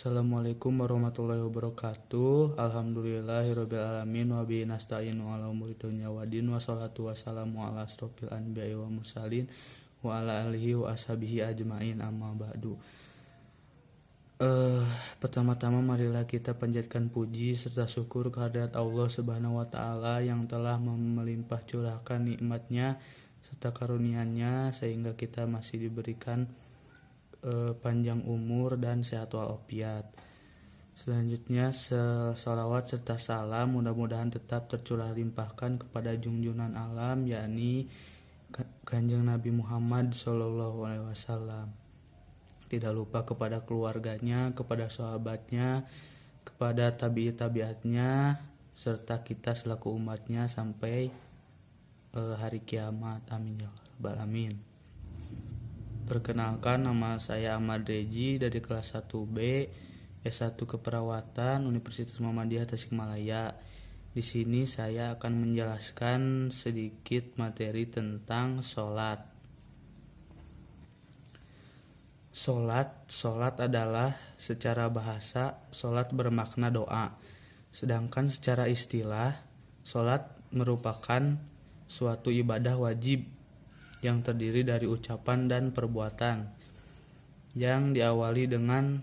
Assalamualaikum warahmatullahi wabarakatuh. Alhamdulillahirabbil alamin wa bihi nasta'inu ala umuri dunya waddin wassalatu wassalamu ala asrofil anbiya'i wa mursalin wa ala alihi wa ashabihi ajmain amma ba'du. Pertama-tama marilah kita panjatkan puji serta syukur kehadirat Allah Subhanahu wa taala yang telah melimpah curahkan nikmat-Nya serta karunia-Nya sehingga kita masih diberikan panjang umur dan sehat walafiat. Selanjutnya salawat serta salam mudah-mudahan tetap tercurah limpahkan kepada junjungan alam yakni Kanjeng Nabi Muhammad SAW. Tidak lupa kepada keluarganya, kepada sahabatnya, kepada tabi'at-tabi'atnya serta kita selaku umatnya sampai hari kiamat. Amin ya rabbal alamin. Perkenalkan, nama saya Ahmad Reji dari kelas 1B S1 Keperawatan Universitas Muhammadiyah Tasikmalaya. Di sini saya akan menjelaskan sedikit materi tentang sholat. Sholat adalah secara bahasa sholat bermakna doa. Sedangkan secara istilah sholat merupakan suatu ibadah wajib yang terdiri dari ucapan dan perbuatan yang diawali dengan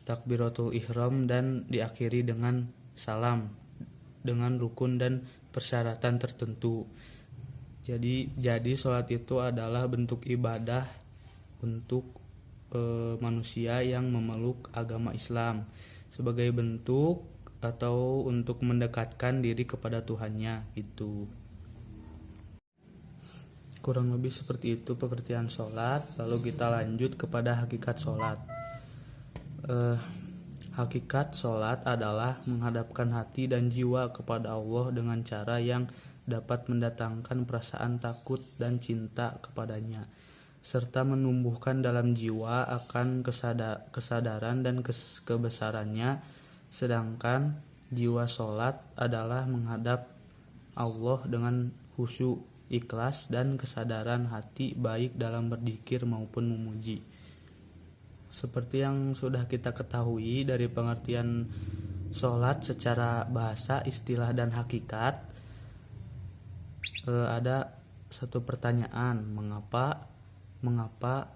takbiratul ihram dan diakhiri dengan salam dengan rukun dan persyaratan tertentu. Jadi sholat itu adalah bentuk ibadah untuk manusia yang memeluk agama Islam sebagai bentuk atau untuk mendekatkan diri kepada Tuhannya gitu. Kurang lebih seperti itu pengertian sholat. Lalu kita lanjut kepada hakikat sholat. Hakikat sholat adalah menghadapkan hati dan jiwa kepada Allah dengan cara yang dapat mendatangkan perasaan takut dan cinta kepadanya, serta menumbuhkan dalam jiwa akan kesadaran dan kebesarannya. Sedangkan jiwa sholat adalah menghadap Allah dengan khusyuk, ikhlas dan kesadaran hati baik dalam berzikir maupun memuji. Seperti yang sudah kita ketahui dari pengertian sholat secara bahasa, istilah dan hakikat, ada satu pertanyaan, mengapa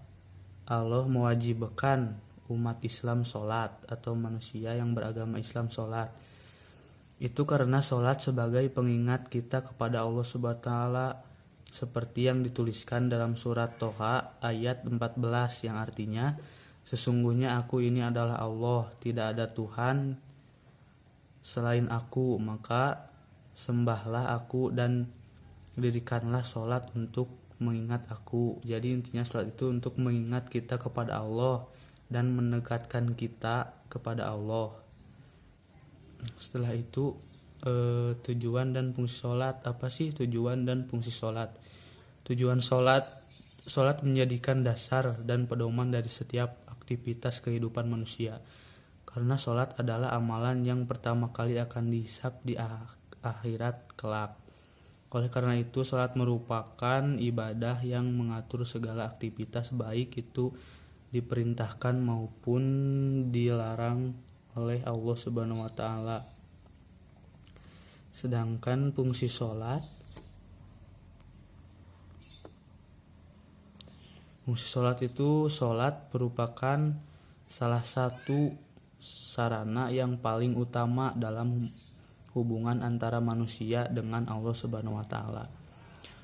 Allah mewajibkan umat Islam sholat atau manusia yang beragama Islam sholat? Itu karena sholat sebagai pengingat kita kepada Allah Subhanahu wa taala, seperti yang dituliskan dalam surat Toha ayat 14 yang artinya, sesungguhnya aku ini adalah Allah, tidak ada Tuhan selain aku, maka sembahlah aku dan dirikanlah sholat untuk mengingat aku. Jadi intinya sholat itu untuk mengingat kita kepada Allah dan mendekatkan kita kepada Allah. Setelah itu tujuan dan fungsi sholat. Apa sih tujuan dan fungsi sholat? Tujuan sholat menjadikan dasar dan pedoman dari setiap aktivitas kehidupan manusia, karena sholat adalah amalan yang pertama kali akan dihisab di akhirat kelak. Oleh karena itu sholat merupakan ibadah yang mengatur segala aktivitas baik itu diperintahkan maupun dilarang oleh Allah Subhanahu wa taala. Sedangkan fungsi sholat itu sholat merupakan salah satu sarana yang paling utama dalam hubungan antara manusia dengan Allah Subhanahu wa taala.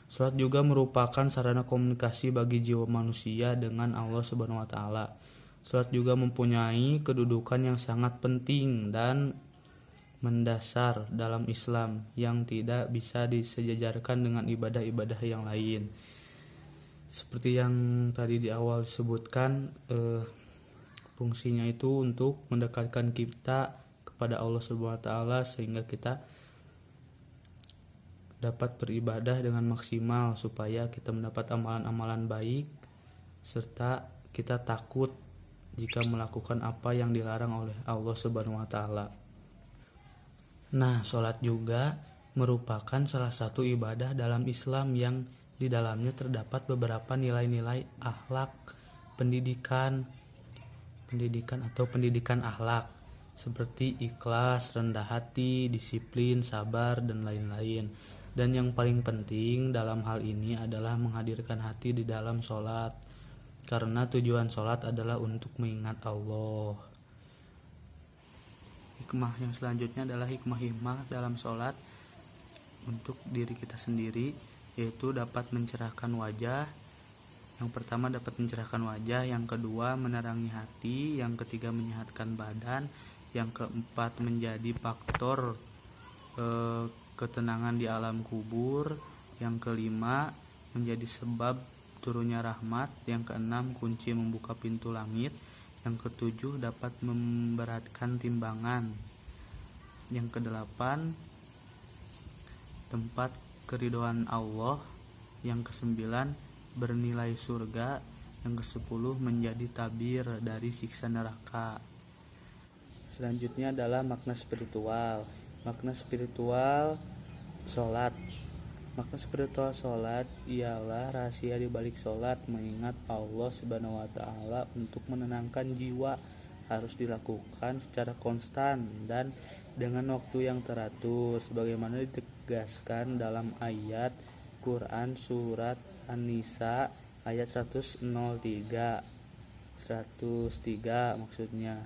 Sholat juga merupakan sarana komunikasi bagi jiwa manusia dengan Allah Subhanahu wa taala. Sholat juga mempunyai kedudukan yang sangat penting dan mendasar dalam Islam yang tidak bisa disejajarkan dengan ibadah-ibadah yang lain. Seperti yang tadi di awal disebutkan, fungsinya itu untuk mendekatkan kita kepada Allah Subhanahu wa taala sehingga kita dapat beribadah dengan maksimal supaya kita mendapat amalan-amalan baik serta kita takut jika melakukan apa yang dilarang oleh Allah Subhanahu wa taala. Nah, sholat juga merupakan salah satu ibadah dalam Islam yang di dalamnya terdapat beberapa nilai-nilai akhlak, pendidikan, pendidikan atau pendidikan akhlak seperti ikhlas, rendah hati, disiplin, sabar, dan lain-lain. Dan yang paling penting dalam hal ini adalah menghadirkan hati di dalam sholat, karena tujuan sholat adalah untuk mengingat Allah. Hikmah yang selanjutnya adalah hikmah-hikmah dalam sholat untuk diri kita sendiri, yaitu dapat mencerahkan wajah. Yang pertama dapat mencerahkan wajah, yang kedua menerangi hati, yang ketiga menyehatkan badan, yang keempat menjadi faktor ketenangan di alam kubur, yang kelima menjadi sebab turunnya rahmat, yang keenam kunci membuka pintu langit, yang ketujuh dapat memberatkan timbangan, yang kedelapan tempat keridhaan Allah, yang kesembilan bernilai surga, yang kesepuluh menjadi tabir dari siksa neraka. Selanjutnya adalah makna spiritual. Makna spiritual sholat. Makna spiritual sholat ialah rahasia di balik sholat, mengingat Allah Subhanahu wa Ta'ala untuk menenangkan jiwa, harus dilakukan secara konstan dan dengan waktu yang teratur, sebagaimana ditegaskan dalam ayat Quran surat An-Nisa ayat 103 maksudnya,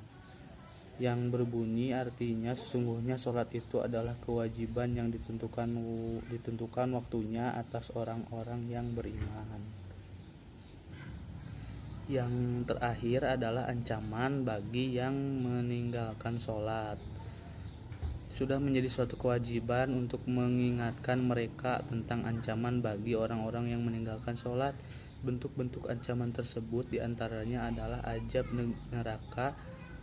yang berbunyi artinya sesungguhnya sholat itu adalah kewajiban yang ditentukan waktunya atas orang-orang yang beriman. Yang terakhir adalah ancaman bagi yang meninggalkan sholat. Sudah menjadi suatu kewajiban untuk mengingatkan mereka tentang ancaman bagi orang-orang yang meninggalkan sholat. Bentuk-bentuk ancaman tersebut diantaranya adalah azab neraka,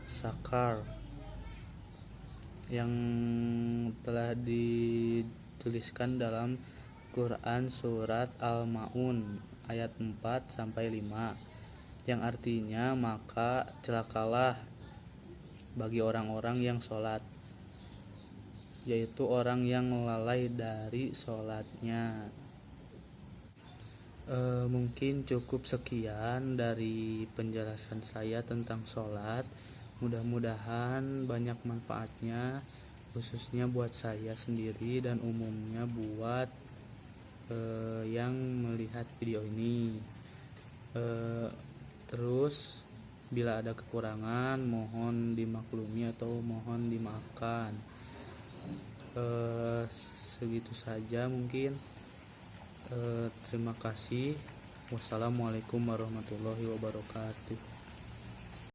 sakar, yang telah dituliskan dalam Quran surat Al-Maun ayat 4-5, yang artinya maka celakalah bagi orang-orang yang sholat, yaitu orang yang lalai dari sholatnya. Mungkin cukup sekian dari penjelasan saya tentang sholat. Mudah-mudahan banyak manfaatnya, khususnya buat saya sendiri dan umumnya buat yang melihat video ini. Terus bila ada kekurangan mohon dimaklumi atau mohon dimaafkan. Segitu saja mungkin. Terima kasih. Wassalamualaikum warahmatullahi wabarakatuh.